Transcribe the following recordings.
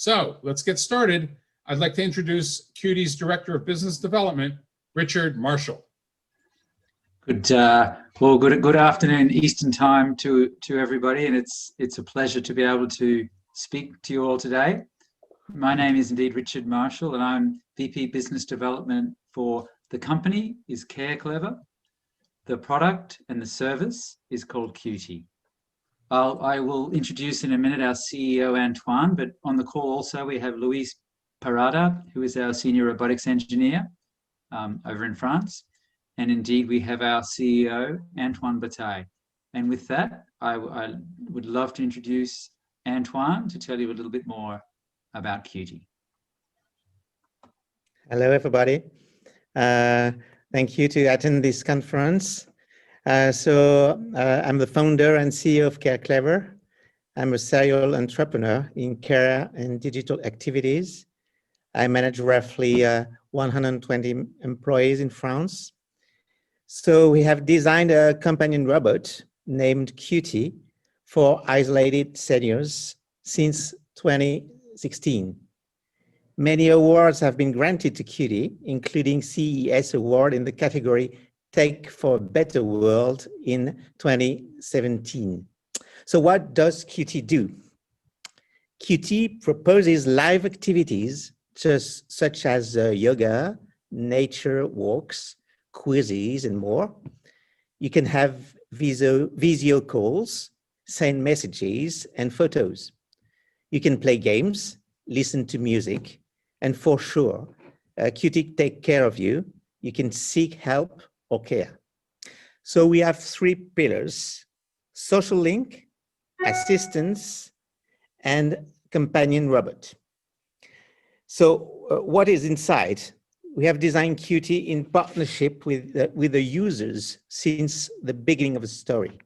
So let's get started. I'd like to introduce Cutie's Director of Business Development, Richard Marshall. Good afternoon Eastern Time to everybody, and it's a pleasure to be able to speak to you all today. My name is indeed Richard Marshall, and I'm VP Business Development for the company is CareClever. The product and the service is called Cutii. I will introduce in a minute our CEO Antoine, but on the call also we have Luis Parada, who is our Senior Robotics Engineer over in France. And indeed, we have our CEO, Antoine Bataille. And with that, I would love to introduce Antoine to tell you a little bit more about Cutii. Hello, everybody. Thank you to attend this conference. I'm the founder and CEO of CareClever. I'm a serial entrepreneur in care and digital activities. I manage roughly 120 employees in France. So we have designed a companion robot named Cutii for isolated seniors since 2016. Many awards have been granted to Cutii, including CES award in the category Tech for a Better World in 2017. So what does Cutii do? Cutii proposes live activities such as yoga, nature walks, quizzes, and more. You can have video calls, send messages and photos. You can play games, listen to music, and for sure, Cutii take care of you. You can seek help or care. So we have three pillars: social link, assistance, and companion robot. So what is inside? We have designed Cutii in partnership with the users since the beginning of the story.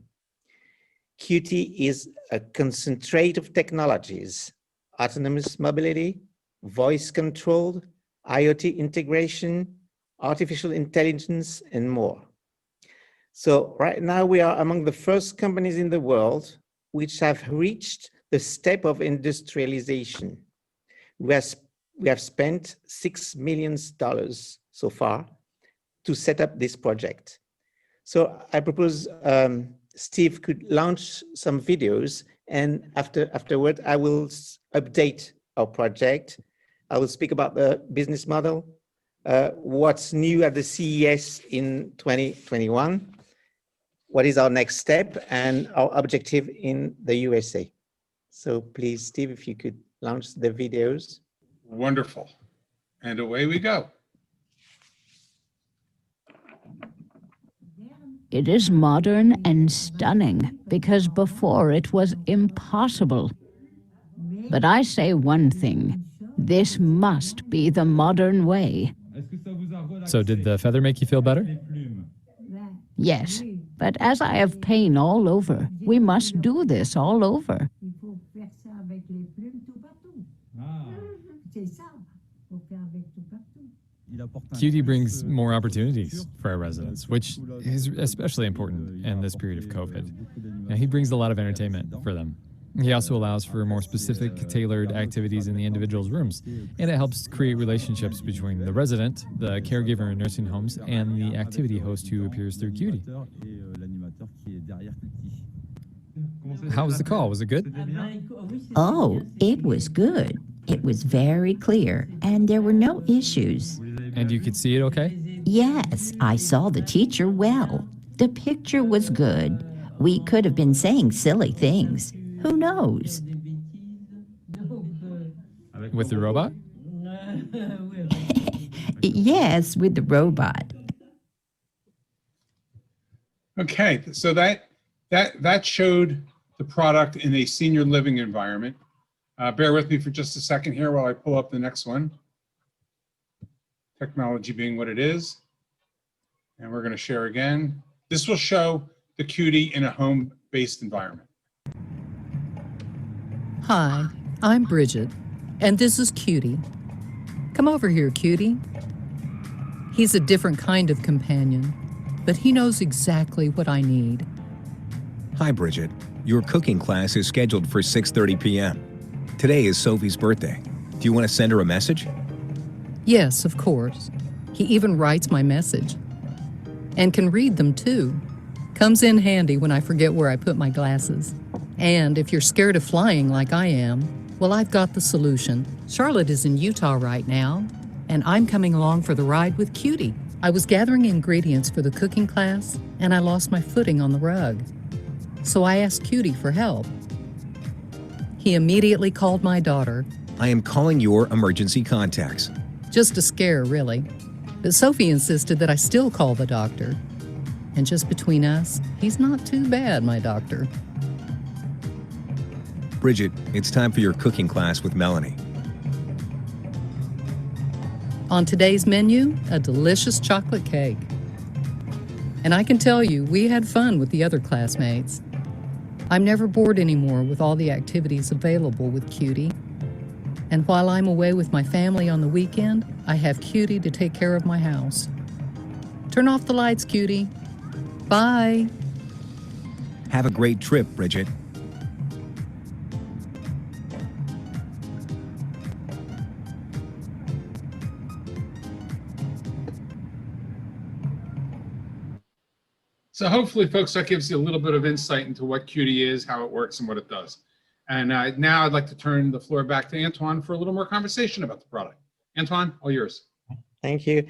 Cutii is a concentrate of technologies: autonomous mobility, voice controlled, IoT integration, artificial intelligence, and more. So right now we are among the first companies in the world which have reached the step of industrialization. We have spent $6 million so far to set up this project. So I propose Steve could launch some videos, and afterward I will update our project. I will speak about the business model, what's new at the CES in 2021, what is our next step, and our objective in the USA. So please, Steve, if you could launch the videos. Wonderful. And away we go. It is modern and stunning because before it was impossible. But I say one thing, this must be the modern way. So did the feather make you feel better? Yes, but as I have pain all over, we must do this all over. Cutii brings more opportunities for our residents, which is especially important in this period of COVID. And he brings a lot of entertainment for them. He also allows for more specific, tailored activities in the individual's rooms, and it helps create relationships between the resident, the caregiver in nursing homes, and the activity host who appears through Cutii. How was the call? Was it good? Oh, it was good. It was very clear, and there were no issues. And you could see it okay? Yes, I saw the teacher well. The picture was good. We could have been saying silly things. Who knows? With the robot? Yes, with the robot. Okay, so that showed the product in a senior living environment. Bear with me for just a second here while I pull up the next one. Technology being what it is. And we're going to share again. This will show the Cutii in a home-based environment. Hi, I'm Bridget, and this is Cutii. Come over here, Cutii. He's a different kind of companion, but he knows exactly what I need. Hi, Bridget. Your cooking class is scheduled for 6:30 p.m. Today is Sophie's birthday. Do you want to send her a message? Yes, of course. He even writes my message. And can read them too. Comes in handy when I forget where I put my glasses. And if you're scared of flying like I am, well, I've got the solution. Charlotte is in Utah right now, and I'm coming along for the ride with Cutie. I was gathering ingredients for the cooking class, and I lost my footing on the rug. So I asked Cutie for help. He immediately called my daughter. I am calling your emergency contacts. Just a scare, really. But Sophie insisted that I still call the doctor. And just between us, he's not too bad, my doctor. Bridget, it's time for your cooking class with Melanie. On today's menu, a delicious chocolate cake. And I can tell you, we had fun with the other classmates. I'm never bored anymore with all the activities available with Cutie. And while I'm away with my family on the weekend, I have Cutie to take care of my house. Turn off the lights, Cutie. Bye. Have a great trip, Bridget. So hopefully, folks, that gives you a little bit of insight into what Cutii is, how it works, and what it does. And now I'd like to turn the floor back to Antoine for a little more conversation about the product. Antoine, all yours. Thank you.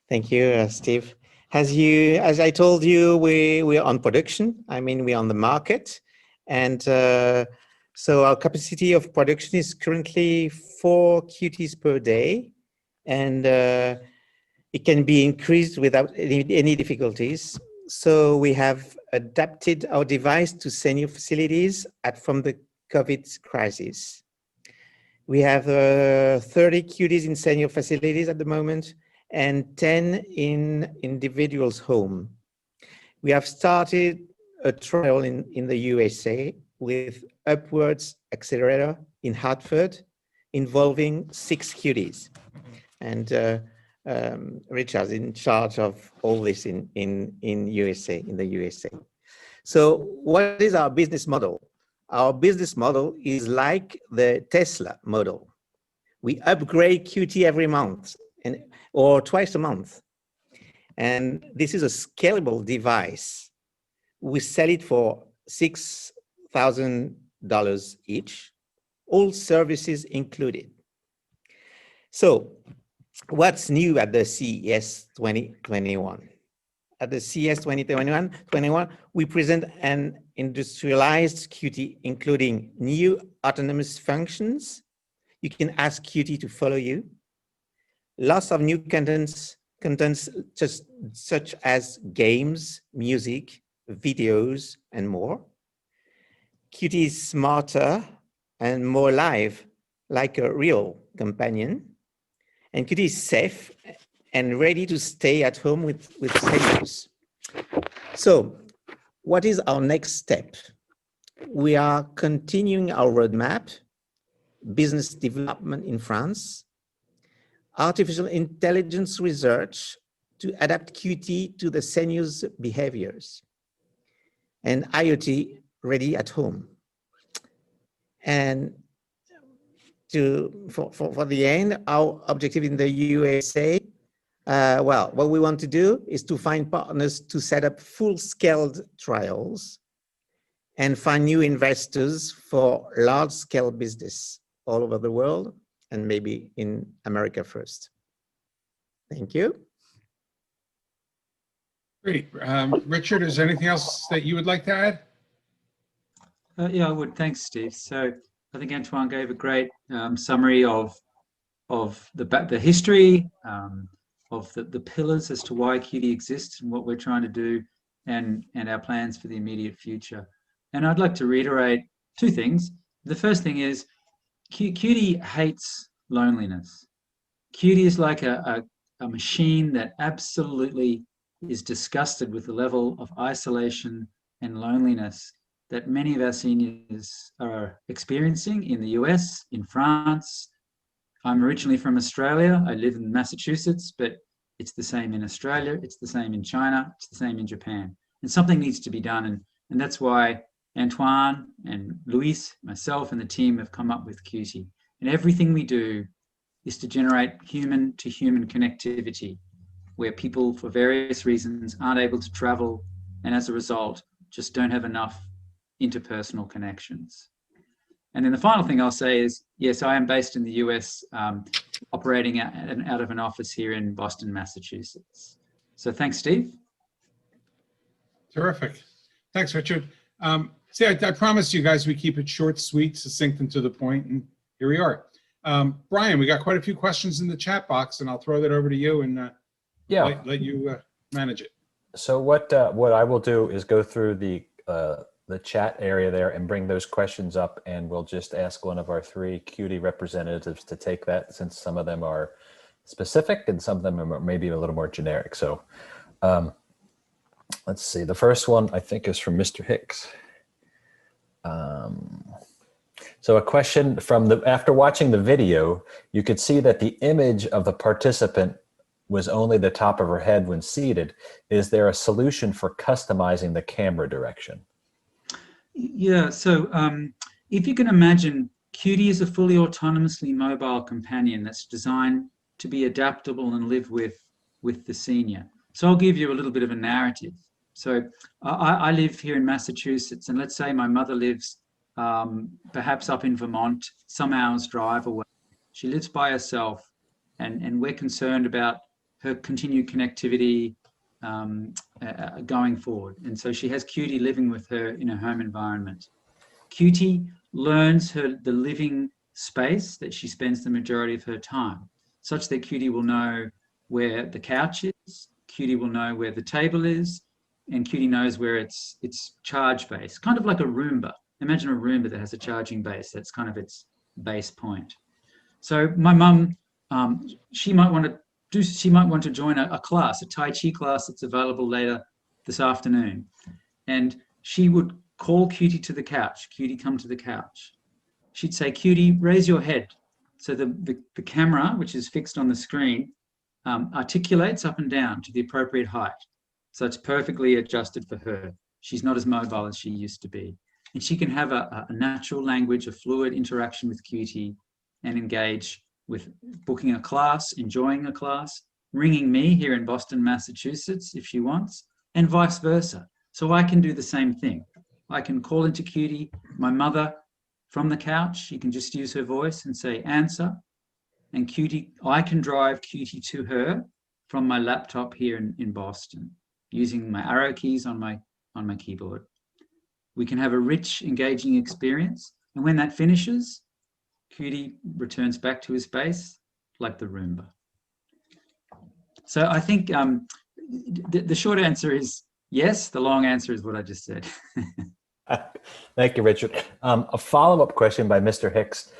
Thank you, Steve. As I told you, we're on production. I mean, we're on the market. And so our capacity of production is currently 4 cuties per day. And it can be increased without any difficulties. So we have adapted our device to senior facilities from the COVID crisis. We have 30 cuties in senior facilities at the moment and 10 in individuals' home. We have started a trial in the USA with Upwards Accelerator in Hartford involving 6 cuties. And Richard's in charge of all this in the USA. So what is our business model? Our business model is like the Tesla model. We upgrade Cutii every month or twice a month. And this is a scalable device. We sell it for $6,000 each, all services included. So what's new at the CES 2021? At the CES 2021, we present an industrialized Cutii, including new autonomous functions. You can ask Cutii to follow you. Lots of new contents just such as games, music, videos, and more. Cutii is smarter and more live, like a real companion. And Cutii is safe and ready to stay at home with seniors. So what is our next step? We are continuing our roadmap, business development in France, artificial intelligence research to adapt Cutii to the seniors' behaviors, and IoT ready at home. And for the end, our objective in the USA, well, what we want to do is to find partners to set up full-scale trials and find new investors for large-scale business all over the world and maybe in America first. Thank you. Great. Richard, is there anything else that you would like to add? Yeah, I would. Thanks, Steve. So I think Antoine gave a great summary of the history, of the pillars as to why Cutii exists and what we're trying to do, and our plans for the immediate future. And I'd like to reiterate 2 things. The first thing is Cutii hates loneliness. Cutii is like a machine that absolutely is disgusted with the level of isolation and loneliness that many of our seniors are experiencing in the US, in France. I'm originally from Australia. I live in Massachusetts, but it's the same in Australia. It's the same in China. It's the same in Japan. And something needs to be done. And that's why Antoine and Luis, myself, and the team have come up with Cutii. And everything we do is to generate human-to-human connectivity, where people, for various reasons, aren't able to travel, and as a result, just don't have enough interpersonal connections. And then the final thing I'll say is, yes, I am based in the US, operating out of an office here in Boston, Massachusetts. So thanks, Steve. Terrific. Thanks, Richard. See, I promised you guys we keep it short, sweet, succinct, and to the point, and here we are. Brian, we got quite a few questions in the chat box, and I'll throw that over to you and let you manage it. So what I will do is go through the chat area there and bring those questions up, and we'll just ask one of our 3 Cutii representatives to take that, since some of them are specific and some of them are maybe a little more generic. So let's see. The first one I think is from Mr. Hicks. So a question from after watching the video, you could see that the image of the participant was only the top of her head when seated. Is there a solution for customizing the camera direction? Yeah, so if you can imagine, Cutii is a fully autonomously mobile companion that's designed to be adaptable and live with the senior. So I'll give you a little bit of a narrative. So I live here in Massachusetts, and let's say my mother lives perhaps up in Vermont, some hours drive away. She lives by herself, and we're concerned about her continued connectivity going forward. And so she has Cutii living with her in a home environment. Cutii learns the living space that she spends the majority of her time, such that Cutii will know where the couch is, Cutii will know where the table is, and Cutii knows where its charge base, kind of like a Roomba. Imagine a Roomba that has a charging base. That's kind of its base point. So my mum, she might want to join a class, a Tai Chi class that's available later this afternoon. And she would call Cutii to the couch. Cutii, come to the couch. She'd say, Cutii, raise your head. So the camera, which is fixed on the screen, articulates up and down to the appropriate height. So it's perfectly adjusted for her. She's not as mobile as she used to be. And she can have a natural language, a fluid interaction with Cutii, and engage with booking a class, enjoying a class, ringing me here in Boston, Massachusetts, if she wants, and vice versa. So I can do the same thing. I can call into Cutii, my mother, from the couch. She can just use her voice and say, answer. And Cutii, I can drive Cutii to her from my laptop here in Boston, using my arrow keys on my keyboard. We can have a rich, engaging experience. And when that finishes, Cutii returns back to his base like the Roomba. So I think the short answer is yes. The long answer is what I just said. Thank you, Richard. A follow-up question by Mr. Hicks,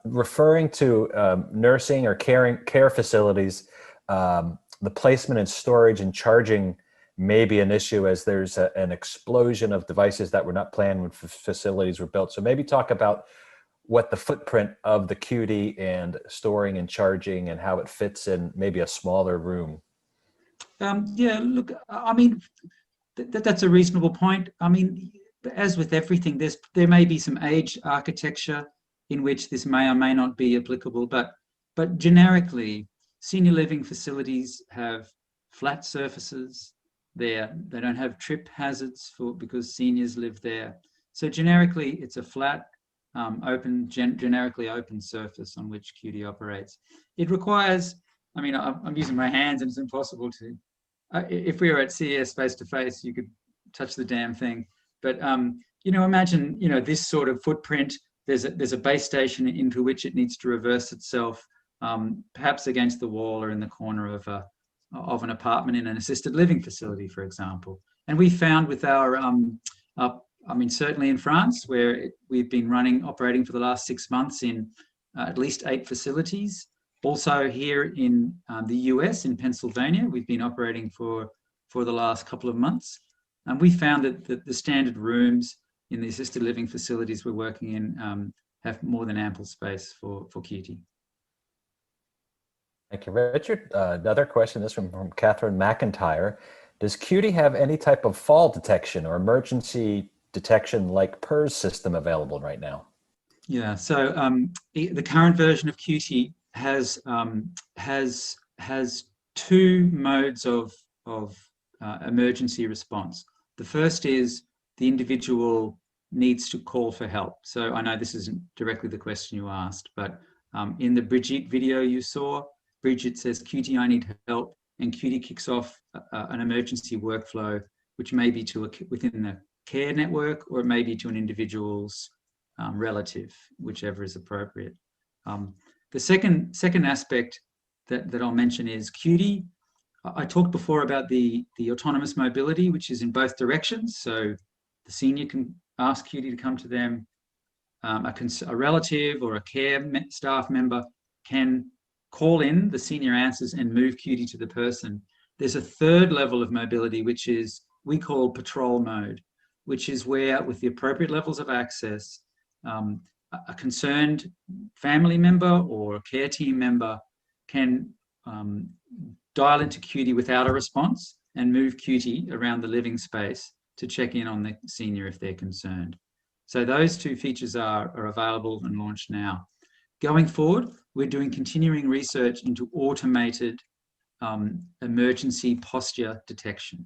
referring to nursing or care facilities, the placement and storage and charging may be an issue, as there's an explosion of devices that were not planned when facilities were built. So maybe talk about what the footprint of the Cutii and storing and charging and how it fits in maybe a smaller room. Yeah, look, I mean, that's a reasonable point. I mean, as with everything, there may be some aged architecture in which this may or may not be applicable, but generically, senior living facilities have flat surfaces. They don't have trip hazards because seniors live there. So generically, it's a flat, generically open surface on which Cutii operates. It requires, I mean, I'm using my hands and it's impossible to, if we were at CES face to face, you could touch the damn thing. But, you know, imagine, you know, this sort of footprint, there's a base station into which it needs to reverse itself, perhaps against the wall or in the corner of an apartment in an assisted living facility, for example. And we found with our, I mean, certainly in France, where we've been operating for the last 6 months in at least 8 facilities. Also here in the US, in Pennsylvania, we've been operating for the last couple of months. And we found that the standard rooms in the assisted living facilities we're working in have more than ample space for Cutii. Thank you, Richard. Another question is from Catherine McIntyre. Does Cutii have any type of fall detection or emergency detection like PERS system available right now? Yeah, so the current version of Cutii has two modes of emergency response. The first is the individual needs to call for help. So I know this isn't directly the question you asked, but in the Brigitte video you saw, Brigitte says, "Cutii, I need help," and Cutii kicks off an emergency workflow, which may be within the care network, or it may be to an individual's relative, whichever is appropriate. The second aspect that I'll mention is Cutii. I talked before about the autonomous mobility, which is in both directions. So the senior can ask Cutii to come to them. A relative or a care staff member can call in, the senior answers, and move Cutii to the person. There's a third level of mobility, which is we call patrol mode, which is where, with the appropriate levels of access, a concerned family member or a care team member can dial into Cutii without a response and move Cutii around the living space to check in on the senior if they're concerned. So those two features are available and launched now. Going forward, we're doing continuing research into automated emergency posture detection.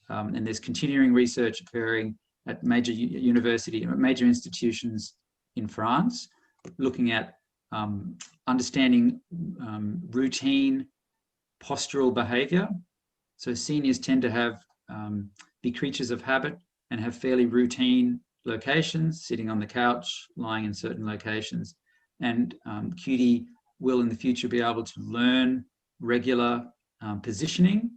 And there's continuing research occurring at major major institutions in France, looking at understanding routine postural behavior. So seniors tend to have be creatures of habit and have fairly routine locations, sitting on the couch, lying in certain locations. And Cutii will in the future be able to learn regular positioning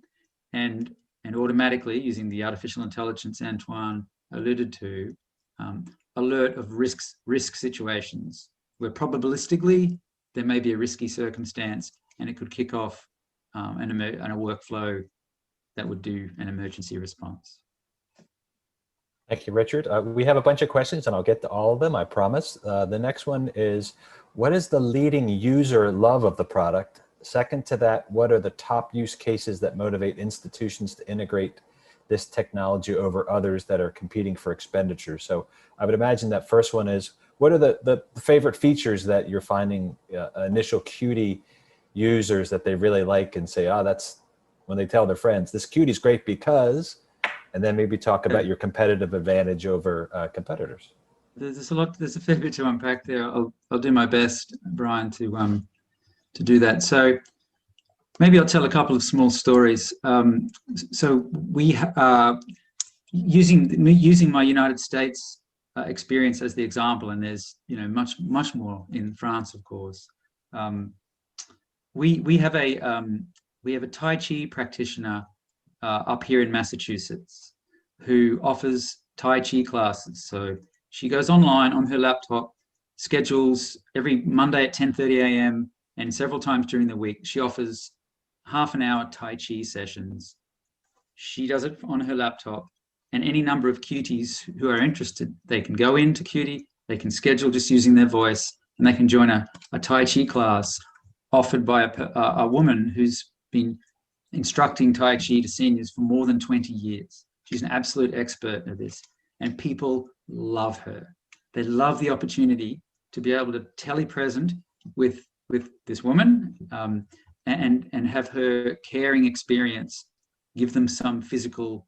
and automatically, using the artificial intelligence Antoine alluded to, alert of risk situations where probabilistically there may be a risky circumstance, and it could kick off a workflow that would do an emergency response. Thank you, Richard. We have a bunch of questions, and I'll get to all of them, I promise. The next one is, what is the leading user love of the product? Second to that, what are the top use cases that motivate institutions to integrate this technology over others that are competing for expenditure? So I would imagine that first one is, what are the favorite features that you're finding initial Cutii users that they really like and say, oh, that's when they tell their friends, this Cutie's great because, and then maybe talk about your competitive advantage over competitors. There's a fair bit to unpack there. I'll do my best, Brian, to do that. So maybe I'll tell a couple of small stories. So we using my United States experience as the example, and there's much more in France, of course. We have a Tai Chi practitioner up here in Massachusetts who offers Tai Chi classes. So she goes online on her laptop, schedules every Monday at 10:30 a.m. and several times during the week. She offers half an hour Tai Chi sessions. She does it on her laptop, and any number of Cuties who are interested, they can go into Cutii, they can schedule just using their voice, and they can join a Tai Chi class offered by a woman who's been instructing Tai Chi to seniors for more than 20 years. She's an absolute expert at this, and people love her. They love the opportunity to be able to telepresent with this woman and have her caring experience give them some physical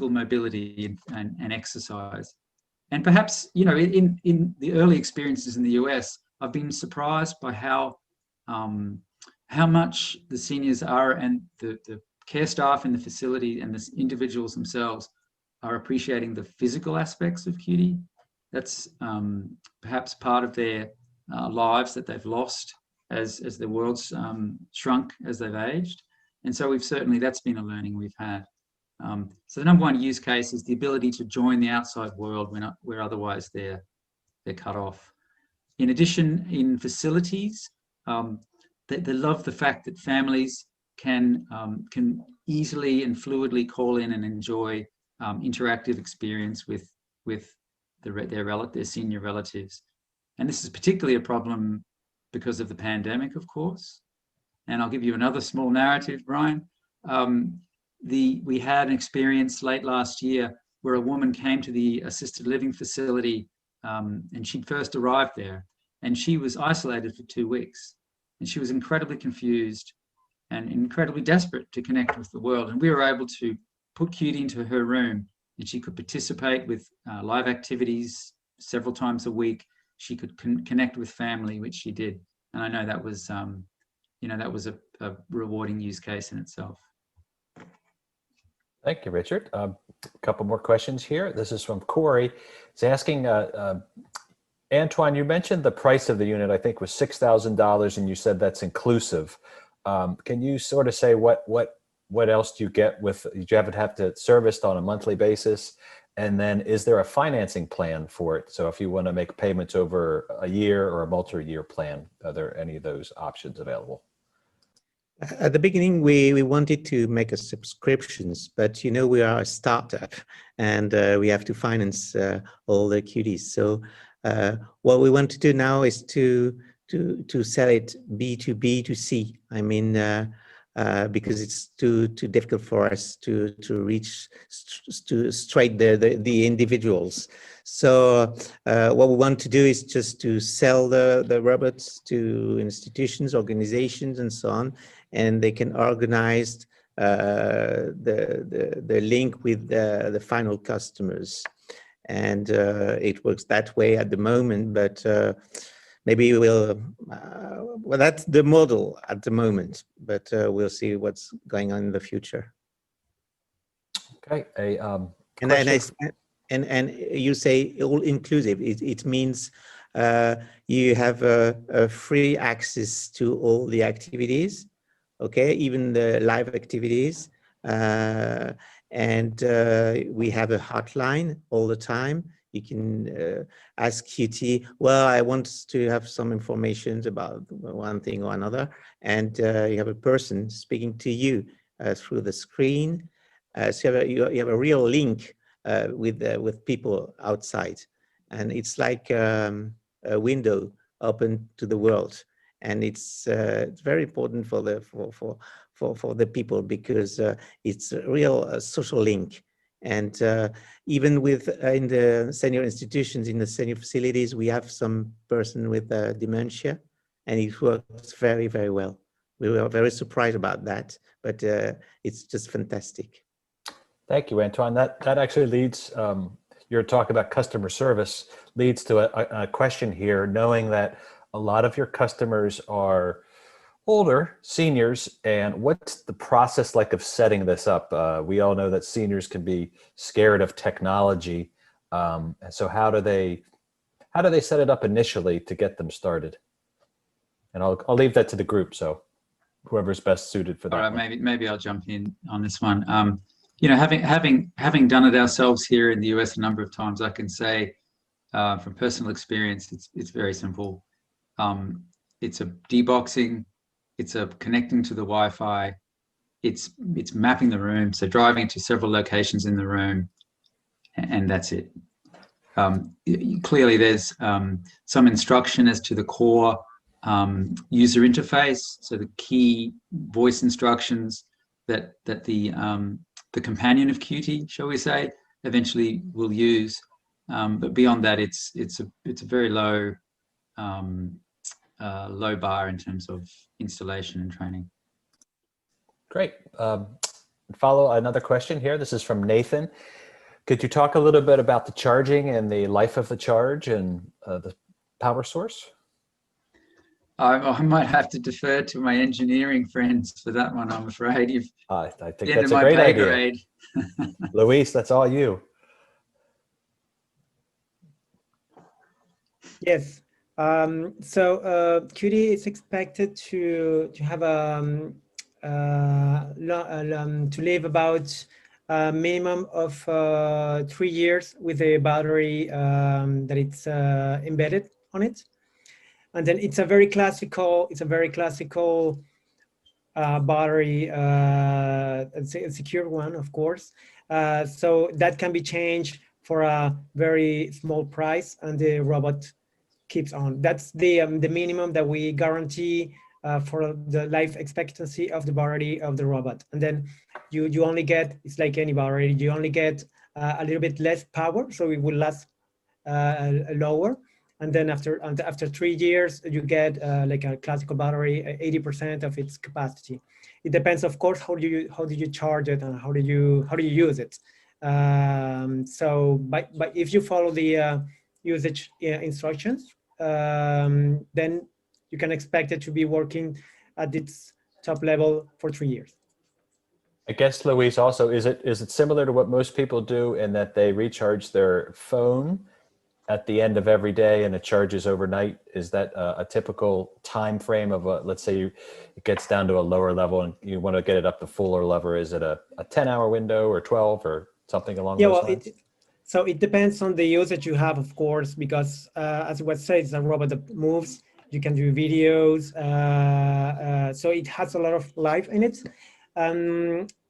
mobility and exercise. And perhaps, in the early experiences in the US, I've been surprised by how much the seniors are, and the care staff in the facility and the individuals themselves are appreciating the physical aspects of Cutii. That's perhaps part of their lives that they've lost as the world's shrunk as they've aged. And so that's been a learning we've had. So the number one use case is the ability to join the outside world where otherwise they're cut off. In addition, in facilities, they love the fact that families can easily and fluidly call in and enjoy interactive experience with their senior relatives. And this is particularly a problem because of the pandemic, of course. And I'll give you another small narrative, Brian. We had an experience late last year where a woman came to the assisted living facility, and she'd first arrived there, and she was isolated for 2 weeks, and she was incredibly confused and incredibly desperate to connect with the world. And we were able to put Cutii into her room, and she could participate with live activities several times a week. She could connect with family, which she did. And I know that was, that was a rewarding use case in itself. Thank you, Richard. A couple more questions here. This is from Corey. He's asking, Antoine, you mentioned the price of the unit, I think was $6,000, and you said that's inclusive. Can you sort of say what else do you get with, do you have to service on a monthly basis? And then is there a financing plan for it? So if you want to make payments over a year or a multi-year plan, are there any of those options available? At the beginning, we wanted to make a subscriptions, but we are a startup, and we have to finance all the Cuties. So what we want to do now is to sell it B2B to C. I mean, because it's too difficult for us to reach straight the individuals. So what we want to do is just to sell the robots to institutions, organizations, and so on, and they can organize the link with the final customers. And it works that way at the moment, but maybe we'll, well, that's the model at the moment, but we'll see what's going on in the future. Okay. And you say all inclusive. It means you have a free access to all the activities, okay, even the live activities. And we have a hotline all the time. You can ask Cutii, well, I want to have some information about one thing or another. And you have a person speaking to you through the screen. So you have a real link with people outside. And it's like a window open to the world. And it's very important for the people, because it's a real social link. And even with in the senior institutions, in the senior facilities, we have some person with dementia, and it works very, very well. We were very surprised about that, but it's just fantastic. Thank you, Antoine. That actually leads, your talk about customer service leads to a question here, knowing that a lot of your customers are older, seniors, and what's the process like of setting this up? We all know that seniors can be scared of technology. And so how do they set it up initially to get them started? And I'll leave that to the group, so whoever's best suited for that. All right, maybe I'll jump in on this one. Having done it ourselves here in the US a number of times, I can say from personal experience, it's very simple. It's a deboxing, it's a connecting to the Wi-Fi, it's mapping the room, so driving to several locations in the room, and that's it. Clearly, there's some instruction as to the core user interface, so the key voice instructions that the companion of Cutii, shall we say, eventually will use. But beyond that, it's a very low bar in terms of installation and training. Great. Follow another question here. This is from Nathan. Could you talk a little bit about the charging and the life of the charge and the power source? I might have to defer to my engineering friends for that one, I'm afraid. I think that's a great idea. Luis, that's all you. Yes. So Cutii is expected to have to live about a minimum of 3 years with a battery that it's embedded on it, and then it's a very classical battery, a secure one, of course. So that can be changed for a very small price, and the robot keeps on. That's the minimum that we guarantee for the life expectancy of the battery of the robot. And then you only get, it's like any battery, you only get a little bit less power, so it will last lower. And then after 3 years, you get like a classical battery, 80% of its capacity. It depends, of course, how do you charge it and how do you use it. So, but if you follow the usage instructions, then you can expect it to be working at its top level for 3 years. I guess, Luis, also, is it similar to what most people do in that they recharge their phone at the end of every day and it charges overnight? Is that a typical time frame of let's say it gets down to a lower level and you want to get it up to fuller level? Is it a 10-hour window or 12 or something along those lines? So it depends on the usage you have, of course, because as what said, it's a robot that moves. You can do videos, so it has a lot of life in it.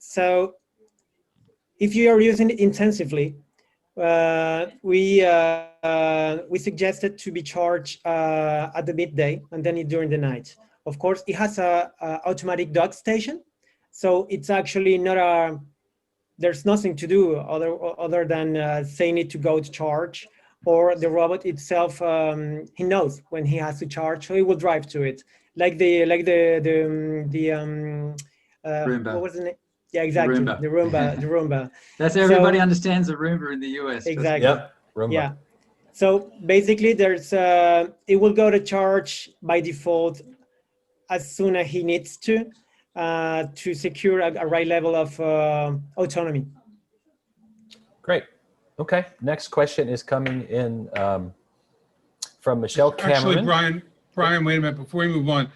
So if you are using it intensively, we suggest it to be charged at the midday and then during the night. Of course, it has a automatic dock station, so it's actually not there's nothing to do other than saying it to go to charge, or the robot itself, he knows when he has to charge, so he will drive to it, like the Roomba. what was the name? Yeah, exactly. Roomba. The Roomba. That's everybody understands a Roomba in the US. Exactly. Yep. Roomba. Yeah. So basically, there's it will go to charge by default as soon as he needs to secure a right level of autonomy. Great. Okay. Next question is coming in from Michelle Cameron. Actually, Brian, wait a minute. Before we move on,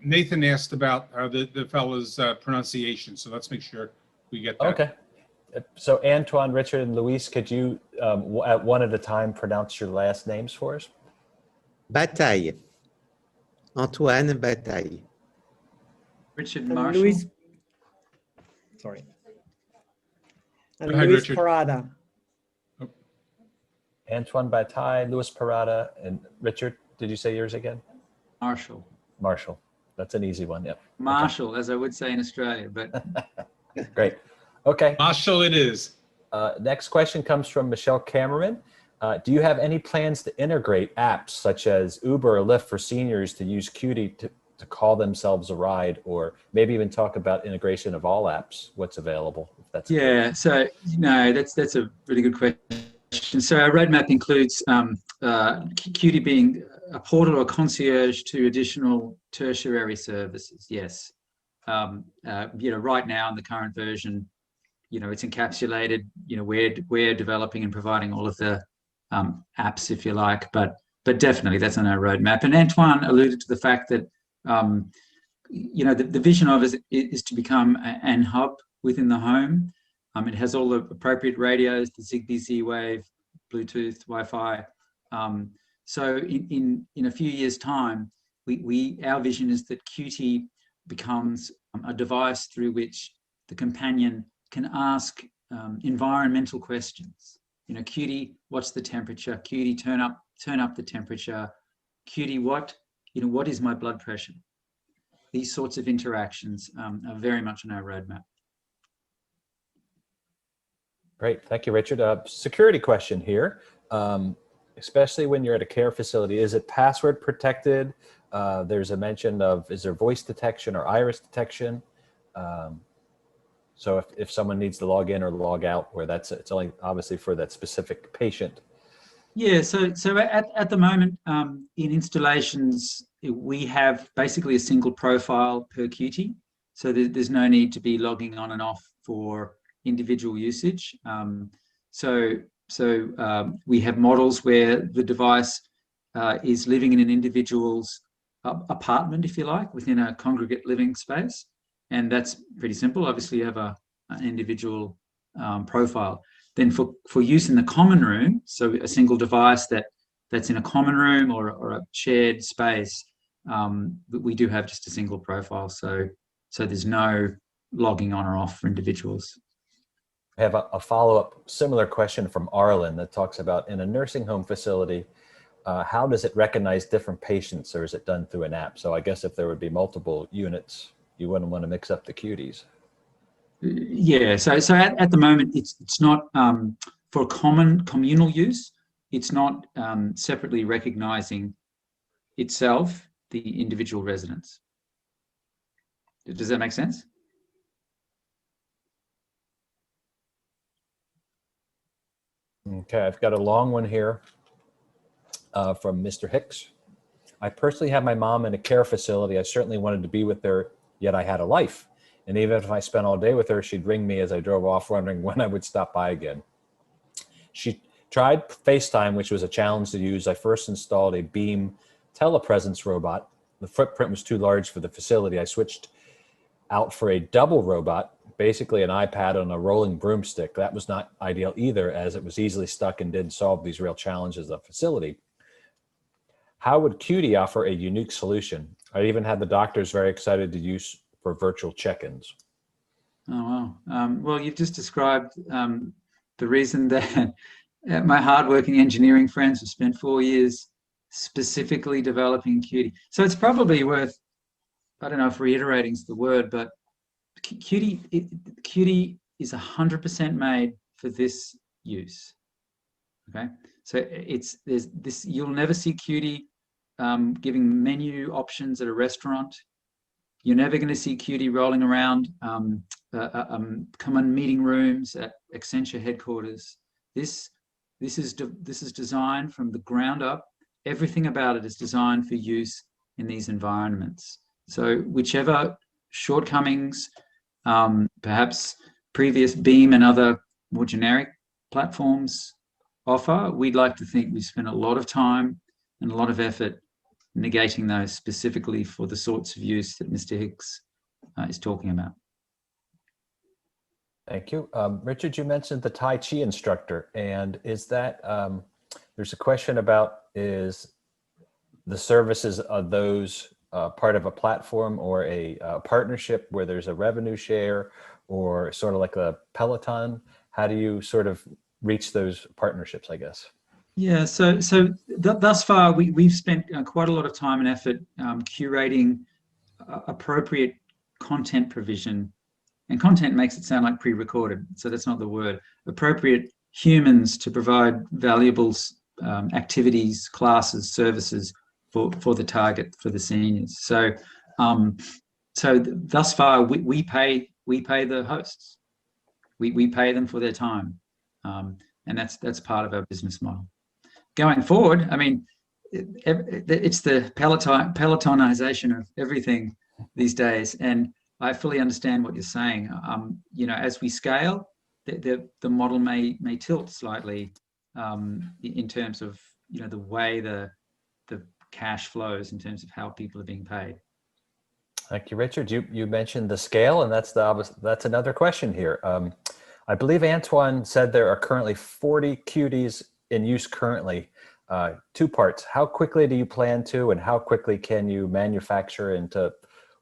Nathan asked about the fellow's pronunciation, so let's make sure we get that. Okay. So Antoine, Richard, and Luis, could you at one at a time pronounce your last names for us? Bataille. Antoine Bataille. Richard And Marshall. Luis, sorry. And Go ahead, Luis Richard. Parada. Antoine Bataille, Luis Parada, and Richard, did you say yours again? Marshall. Marshall. That's an easy one. Yep. Marshall, as I would say in Australia, but Great. Okay. Marshall it is. Next question comes from Michelle Cameron. Do you have any plans to integrate apps such as Uber or Lyft for seniors to use Cutii to call themselves a ride, or maybe even talk about integration of all apps, what's available? If that's so that's a really good question. So our roadmap includes Cutii being a portal or concierge to additional tertiary services. Yes. Right now in the current version, it's encapsulated. We're developing and providing all of the apps, if you like, but definitely that's on our roadmap. And Antoine alluded to the fact that the vision of it is to become an hub within the home. It has all the appropriate radios, the Zigbee, Z-Wave, Bluetooth, Wi-Fi. So in a few years' time, our vision is that Cutii becomes a device through which the companion can ask environmental questions. Cutii, what's the temperature? Cutii, turn up the temperature. Cutii, what is my blood pressure? These sorts of interactions are very much on our roadmap. Great. Thank you, Richard. Security question here. Especially when you're at a care facility, is it password protected? There's a mention of, is there voice detection or iris detection? So if someone needs to log in or log out, where it's only obviously for that specific patient. Yeah, so at the moment in installations, we have basically a single profile per Cutii. So there's no need to be logging on and off for individual usage. We have models where the device is living in an individual's apartment, if you like, within a congregate living space. And that's pretty simple. Obviously, you have an individual profile. Then for use in the common room, so a single device that's in a common room or a shared space, we do have just a single profile. So there's no logging on or off for individuals. I have a follow-up similar question from Arlen that talks about, in a nursing home facility, how does it recognize different patients, or is it done through an app? So I guess if there would be multiple units, you wouldn't want to mix up the Cuties. Yeah, so at the moment it's not for common communal use. It's not separately recognizing itself the individual residents. Does that make sense? Okay, I've got a long one here from Mr. Hicks. I personally have my mom in a care facility. I certainly wanted to be with her, yet I had a life. And even if I spent all day with her, she'd ring me as I drove off, wondering when I would stop by again. She tried FaceTime, which was a challenge to use. I first installed a Beam telepresence robot. The footprint was too large for the facility. I switched out for a double robot, basically an iPad on a rolling broomstick. That was not ideal either, as it was easily stuck and didn't solve these real challenges of the facility. How would Cutii offer a unique solution? I even had the doctors very excited to use for virtual check-ins. Oh, wow. Well, you've just described the reason that my hardworking engineering friends have spent 4 years specifically developing Cutii. So it's probably worth, I don't know if reiterating is the word, but Cutii is 100% made for this use. Okay, so there's this. You'll never see Cutii giving menu options at a restaurant. You're never going to see Cutii rolling around common meeting rooms at Accenture headquarters. This is designed from the ground up. Everything about it is designed for use in these environments. So whichever shortcomings, perhaps previous Beam and other more generic platforms offer, we'd like to think we spent a lot of time and a lot of effort negating those specifically for the sorts of use that Mr. Hicks is talking about. Thank you. Richard, you mentioned the Tai Chi instructor, and is that, there's a question about, is the services of those part of a platform or a partnership where there's a revenue share or sort of like a Peloton? How do you sort of reach those partnerships, I guess? Yeah, so thus far we've spent quite a lot of time and effort curating appropriate content provision, and content makes it sound like pre-recorded, so that's not the word. Appropriate humans to provide valuable activities, classes, services for the target, for the seniors. So thus far we pay the hosts, we pay them for their time, and that's part of our business model. Going forward, I mean, it's the Pelotonization of everything these days, and I fully understand what you're saying. You know, as we scale, the model may tilt slightly in terms of, you know, the way the cash flows in terms of how people are being paid. Thank you, Richard. You mentioned the scale, and that's another question here. I believe Antoine said there are currently 40 Cuties in use currently. 2 parts. How quickly do you plan to, and how quickly can you manufacture into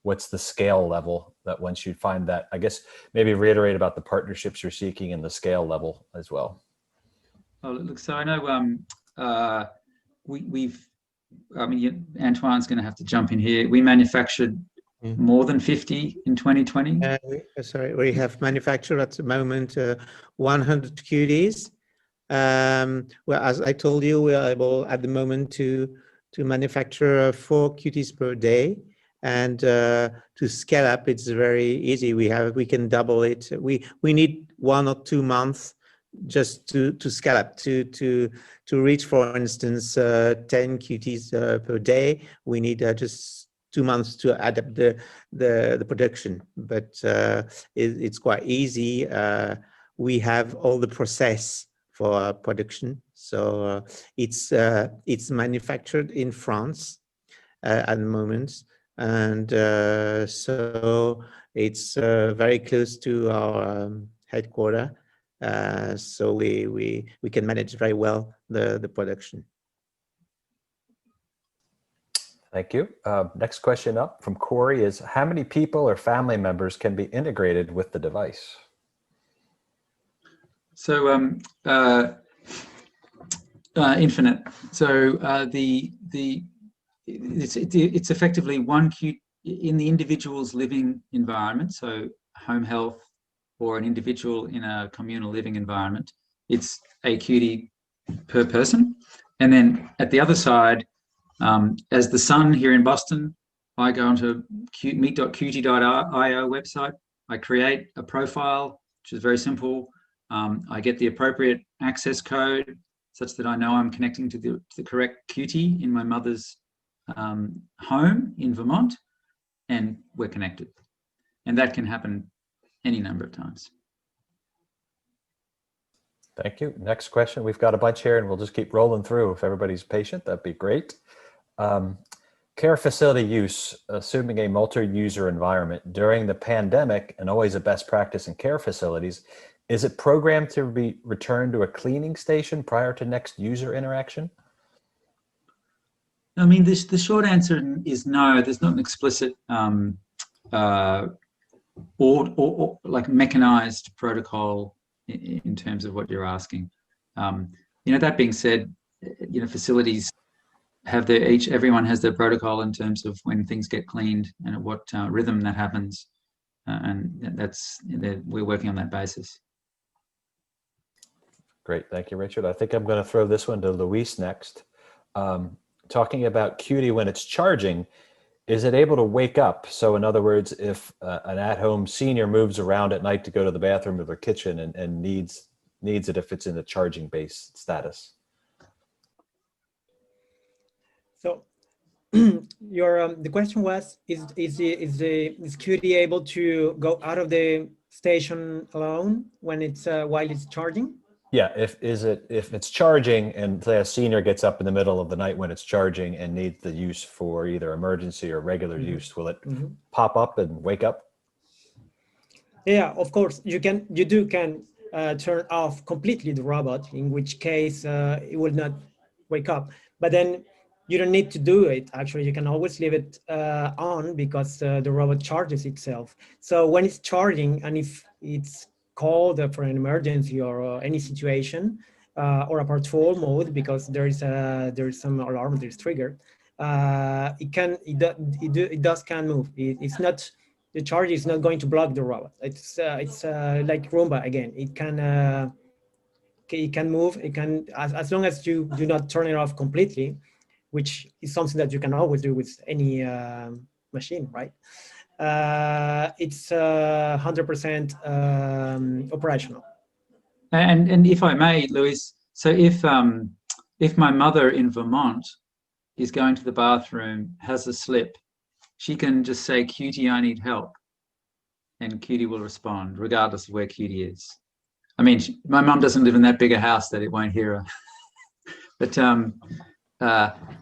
what's the scale level that once you find that? I guess maybe reiterate about the partnerships you're seeking and the scale level as well. Oh, look, so I know I mean, Antoine's going to have to jump in here. We manufactured more than 50 in 2020. Sorry, we have manufactured at the moment 100 Cuties. Well, as I told you, we are able at the moment to manufacture 4 Cuties per day, and to scale up, it's very easy. We can double it. We need 1 or 2 months just to scale up to reach, for instance, 10 Cuties per day. We need just 2 months to adapt the production, but it's quite easy. We have all the process for production, so it's manufactured in France at the moment, and so it's very close to our headquarters. So we can manage very well the production. Thank you. Next question up from Corey is, how many people or family members can be integrated with the device? So infinite. So it's effectively one Qt in the individual's living environment. So home health or an individual in a communal living environment, it's a Cutii per person. And then at the other side, as the Sun here in Boston, I go onto meet.cutii.io website. I create a profile, which is very simple. I get the appropriate access code such that I know I'm connecting to the correct Cutii in my mother's home in Vermont, and we're connected. And that can happen any number of times. Thank you. Next question. We've got a bunch here and we'll just keep rolling through. If everybody's patient, that'd be great. Care facility use, assuming a multi-user environment during the pandemic, and always a best practice in care facilities, is it programmed to be returned to a cleaning station prior to next user interaction? I mean, the short answer is no. There's not an explicit or like mechanized protocol in terms of what you're asking. That being said, facilities have everyone has their protocol in terms of when things get cleaned and at what rhythm that happens. And we're working on that basis. Great, thank you, Richard. I think I'm going to throw this one to Luis next. Talking about Cutii when it's charging, is it able to wake up? So in other words, if an at-home senior moves around at night to go to the bathroom or the kitchen and needs it if it's in the charging base status. So the question was, is Cutii able to go out of the station alone when it's while it's charging? Yeah, if it's charging and say a senior gets up in the middle of the night when it's charging and needs the use for either emergency or regular use, will it pop up and wake up? Yeah, of course. You can turn off completely the robot, in which case it will not wake up. But then you don't need to do it. Actually, you can always leave it on because the robot charges itself. So when it's charging, and if it's called for an emergency or any situation, or a patrol mode because there is some alarm that is triggered, it can move. It's not, the charge is not going to block the robot. It's like Roomba again. It can move. It can, as long as you do not turn it off completely, which is something that you can always do with any machine, right? It's 100% operational. And if I may, Luis, so if my mother in Vermont is going to the bathroom, has a slip, she can just say, "Cutii, I need help," and Cutii will respond, regardless of where Cutii is. I mean, my mum doesn't live in that big a house that it won't hear her. But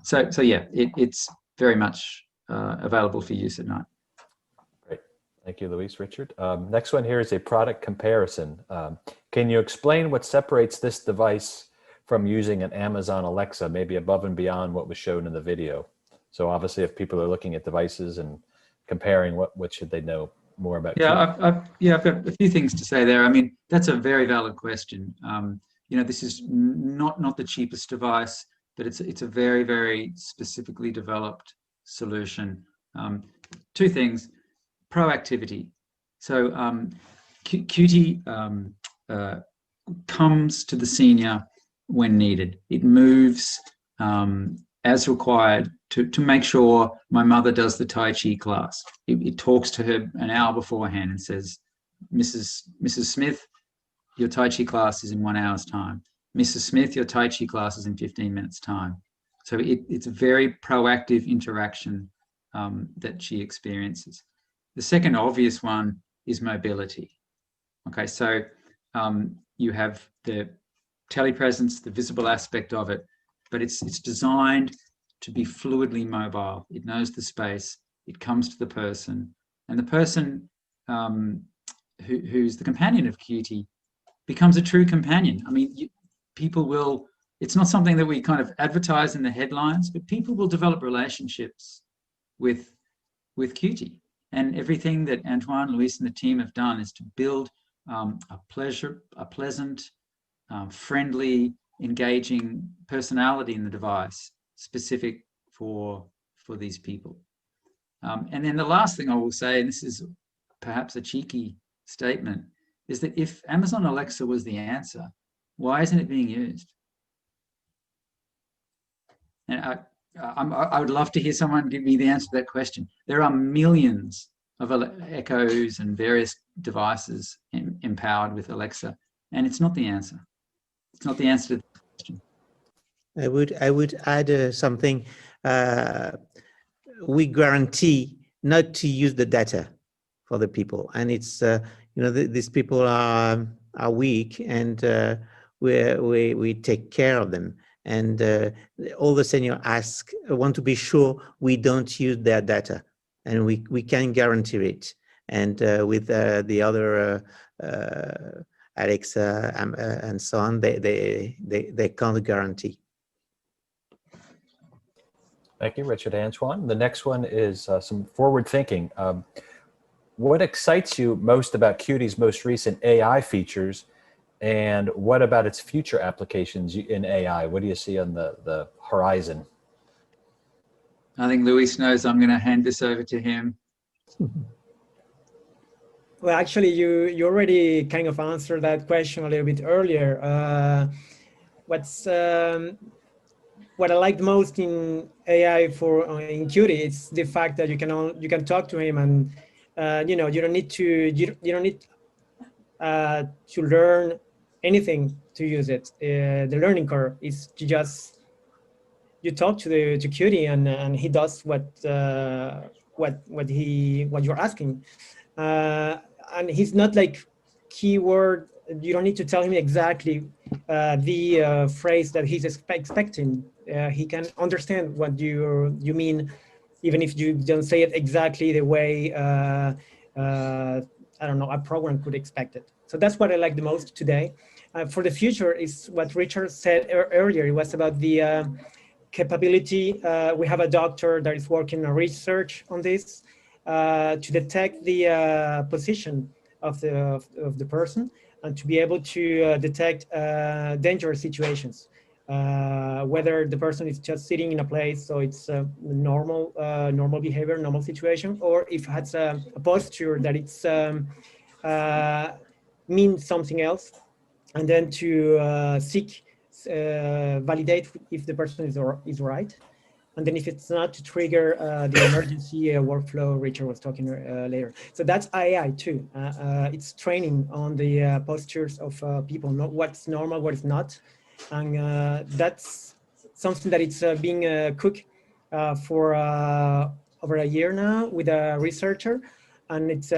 so yeah, it's very much available for use at night. Great, thank you, Luis. Richard. Next one here is a product comparison. Can you explain what separates this device from using an Amazon Alexa, maybe above and beyond what was shown in the video? So obviously, if people are looking at devices and comparing, what should they know more about? Yeah, I've got a few things to say there. I mean, that's a very valid question. This is not the cheapest device, but it's a very, very specifically developed solution. Two things: proactivity. So Cutii comes to the senior when needed. It moves as required to make sure my mother does the Tai Chi class. It talks to her an hour beforehand and says, Mrs. Smith, your Tai Chi class is in 1 hour's time. Mrs. Smith, your Tai Chi class is in 15 minutes time. So it's a very proactive interaction that she experiences. The second obvious one is mobility. Okay, so you have the telepresence, the visible aspect of it, but it's designed to be fluidly mobile. It knows the space, it comes to the person, and the person who's the companion of Cutii becomes a true companion. I mean, people will, it's not something that we kind of advertise in the headlines, but people will develop relationships with Cutii. And everything that Antoine, Luis, and the team have done is to build a pleasant, friendly, engaging personality in the device specific for these people. And then the last thing I will say, and this is perhaps a cheeky statement, is that if Amazon Alexa was the answer, why isn't it being used? And I would love to hear someone give me the answer to that question. There are millions of Echoes and various devices empowered with Alexa, and it's not the answer. It's not the answer to the question. I would add something. We guarantee not to use the data for the people, and it's these people are weak, and we take care of them. And all the senior want to be sure we don't use their data, and we can guarantee it. And with the other Alexa and so on, they can't guarantee. Thank you, Richard. Antoine. The next one is some forward thinking. What excites you most about Cutie's most recent AI features, and what about its future applications in AI? What do you see on the horizon? I think Luis knows. I'm going to hand this over to him. Well, actually, you already kind of answered that question a little bit earlier. What I liked most in AI in Cutii is the fact that you can talk to him, and you don't need to learn anything to use it. The learning curve is you talk to Cutii, and he does what you're asking, and he's not like keyword. You don't need to tell him exactly the phrase that he's expecting. He can understand what you mean, even if you don't say it exactly the way I don't know, a program could expect it. So that's what I like the most today. For the future is what Richard said earlier. It was about the capability. We have a doctor that is working on research on this to detect the position of the person, and to be able to detect dangerous situations, whether the person is just sitting in a place, so it's normal behavior, normal situation, or if it has a posture that it's means something else, and then to seek validate if the person is right. And then if it's not, to trigger the emergency workflow Richard was talking later. So that's AI too. It's training on the postures of people, not what's normal, what is not. And that's something that it's being cooked for over a year now with a researcher, and it's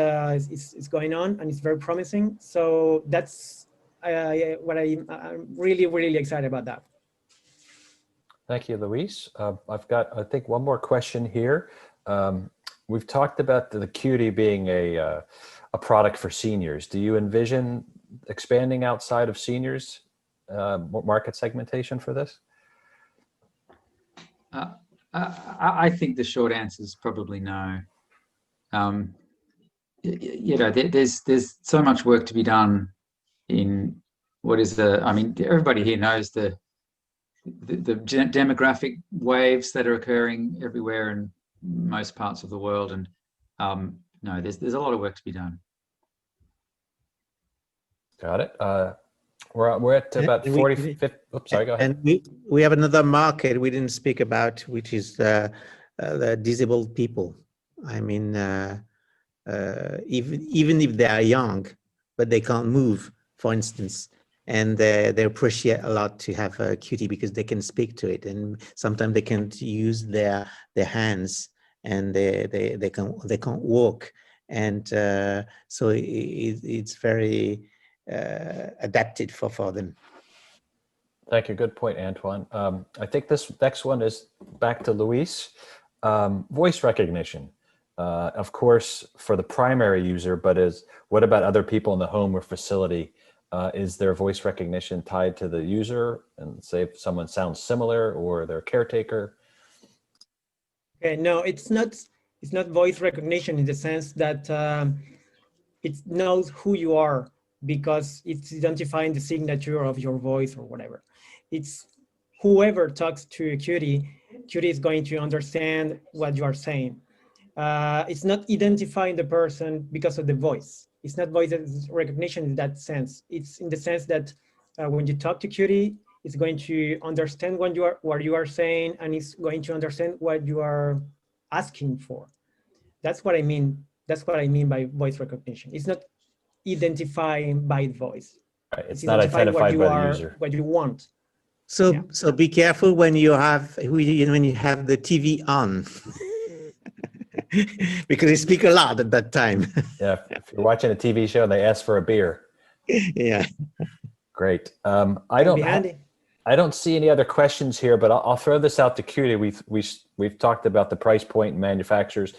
going on, and it's very promising. So that's what I'm really excited about that. Thank you, Luis. I've got, I think, one more question here. We've talked about the Cutii being a product for seniors. Do you envision expanding outside of seniors, market segmentation for this? I think the short answer is probably no. There's so much work to be done in what is I mean, everybody here knows the demographic waves that are occurring everywhere in most parts of the world, and no, there's a lot of work to be done. Got it. We're at about 45. Oops, sorry, go ahead. And we have another market we didn't speak about, which is the disabled people. I mean, even if they are young, but they can't move, for instance, and they appreciate a lot to have a Cutii because they can speak to it, and sometimes they can't use their hands, and they can't walk, and so it's very adapted for them. Thank you. Good point, Antoine. I think this next one is back to Luis. Voice recognition, of course, for the primary user, but what about other people in the home or facility? Is their voice recognition tied to the user, and say if someone sounds similar or their caretaker? Okay, no, it's not voice recognition in the sense that it knows who you are because it's identifying the signature of your voice or whatever. It's whoever talks to Cutii is going to understand what you are saying. It's not identifying the person because of the voice. It's not voice recognition in that sense. It's in the sense that when you talk to Cutii, it's going to understand what you are saying, and it's going to understand what you are asking for. That's what I mean. That's what I mean by voice recognition. It's not identifying by voice. Right. It's not identified by the user. What you want. So, Yeah. so be careful when you have the TV on, because they speak a lot at that time. Yeah, if you're watching a TV show and they ask for a beer. Yeah. Great. I don't see any other questions here, but I'll throw this out to Cutii. We've talked about the price point and manufacturers.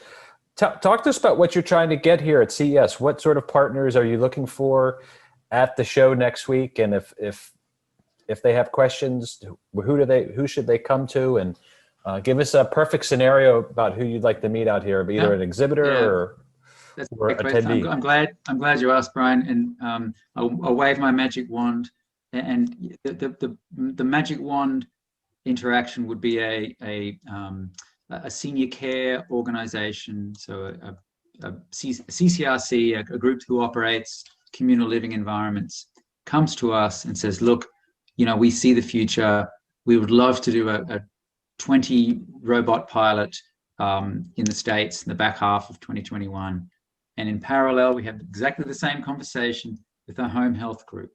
Talk to us about what you're trying to get here at CES. What sort of partners are you looking for at the show next week? And if they have questions, who should they come to? And give us a perfect scenario about who you'd like to meet out here, either an exhibitor That's a or great question. attendee. I'm glad you asked, Brian. And I'll wave my magic wand, and the magic wand interaction would be a senior care organization, so a CCRC, a group who operates communal living environments, comes to us and says, look, we see the future. We would love to do a 20 robot pilot in the States in the back half of 2021. And in parallel, we have exactly the same conversation with our home health group,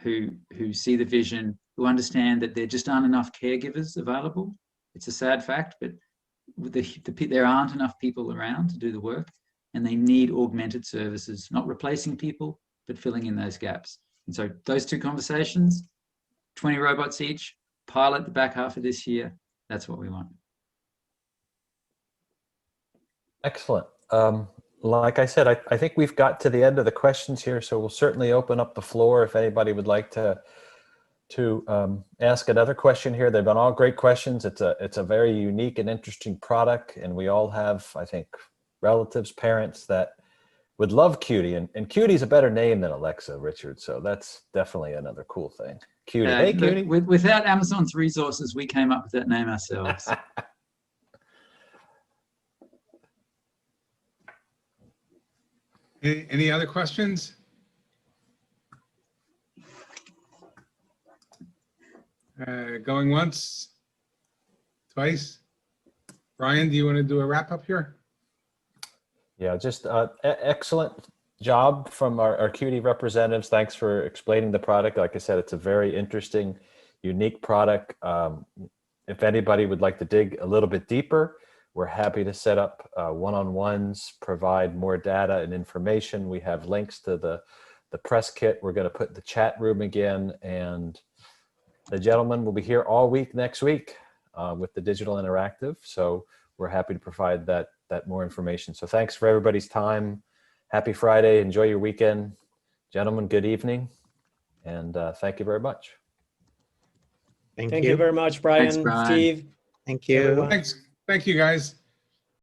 who see the vision, who understand that there just aren't enough caregivers available. It's a sad fact, but there aren't enough people around to do the work, and they need augmented services, not replacing people, but filling in those gaps. And so those two conversations, 20 robots each, pilot the back half of this year, that's what we want. Excellent. Like I said, I think we've got to the end of the questions here, so we'll certainly open up the floor if anybody would like to ask another question here. They've been all great questions. It's a very unique and interesting product, and we all have, I think, relatives, parents that would love Cutii, and Cutie's a better name than Alexa, Richard. So that's definitely another cool thing. Cutii. Hey, Cutii. Without Amazon's resources, we came up with that name ourselves. Any other questions? Going once, twice. Brian, do you want to do a wrap up here? Yeah, just excellent job from our Cutii representatives. Thanks for explaining the product. Like I said, it's a very interesting, unique product. If anybody would like to dig a little bit deeper, we're happy to set up one-on-ones, provide more data and information. We have links to the press kit. We're going to put the chat room again, and the gentleman will be here all week next week with the Digital Interactive. So we're happy to provide that more information. So thanks for everybody's time. Happy Friday. Enjoy your weekend. Gentlemen, good evening. And thank you very much. Thank you very much, Brian. Thanks, Brian. Steve. Thank you. Everyone. Thanks. Thank you, guys.